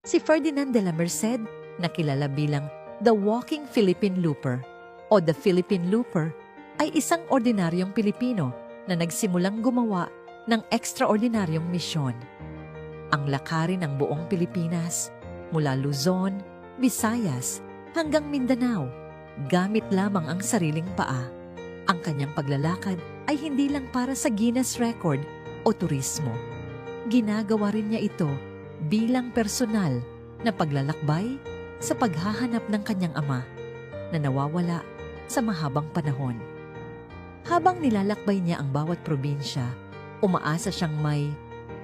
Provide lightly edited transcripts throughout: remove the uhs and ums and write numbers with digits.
Si Ferdinand de la Merced, na kilala bilang The Walking Philippine Looper o The Philippine Looper, ay isang ordinaryong Pilipino na nagsimulang gumawa ng ekstraordinaryong misyon. Ang lakarin ng buong Pilipinas, mula Luzon, Visayas, hanggang Mindanao, gamit lamang ang sariling paa. Ang kanyang paglalakad ay hindi lang para sa Guinness Record o turismo. Ginagawa rin niya ito bilang personal na paglalakbay sa paghahanap ng kanyang ama na nawawala sa mahabang panahon. Habang nilalakbay niya ang bawat probinsya, umaasa siyang may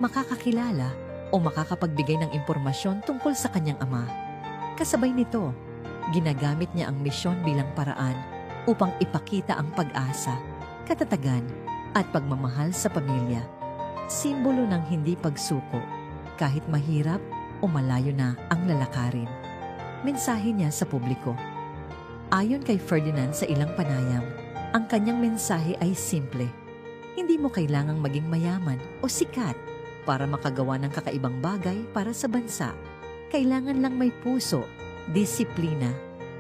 makakakilala o makakapagbigay ng impormasyon tungkol sa kanyang ama. Kasabay nito, ginagamit niya ang misyon bilang paraan upang ipakita ang pag-asa, katatagan at pagmamahal sa pamilya. Simbolo ng hindi pagsuko, kahit mahirap o malayo na ang lalakarin. Mensahe niya sa publiko. Ayon kay Ferdinand sa ilang panayam, ang kanyang mensahe ay simple. Hindi mo kailangang maging mayaman o sikat para makagawa ng kakaibang bagay para sa bansa. Kailangan lang may puso, disiplina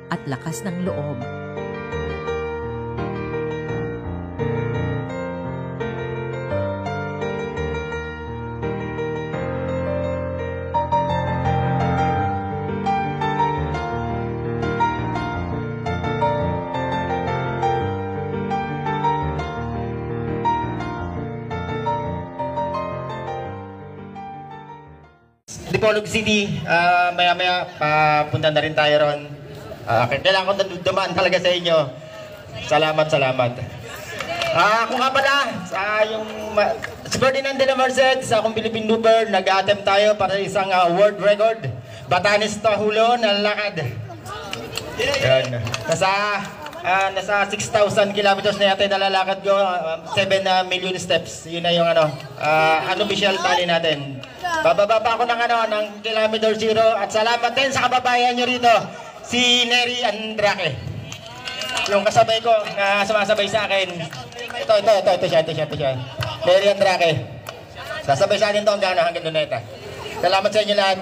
at lakas ng loob. Dipolog City, maya-maya papunta na rin tayo ron. Kailangan ko dumaan talaga sa inyo. Salamat. Ako nga pala, si Ferdinand de la Merced, sa akong Philippine Looper, nag-attempt tayo para isang world record. Batanes to Hulo na lakad. Yan. Nasa 6,000 kilometers na yata nalalakad ko, 7 million steps. Yun na yung unofficial tally natin. Bababa pa ako ng kilometer zero at salamat din sa kababayan nyo rito, si Neri Andrake. Yung kasabay ko na sumasabay sa akin. Ito siya. Neri Andrake. Sasabay sa akin to hanggang doon na ito. Salamat sa inyo lahat.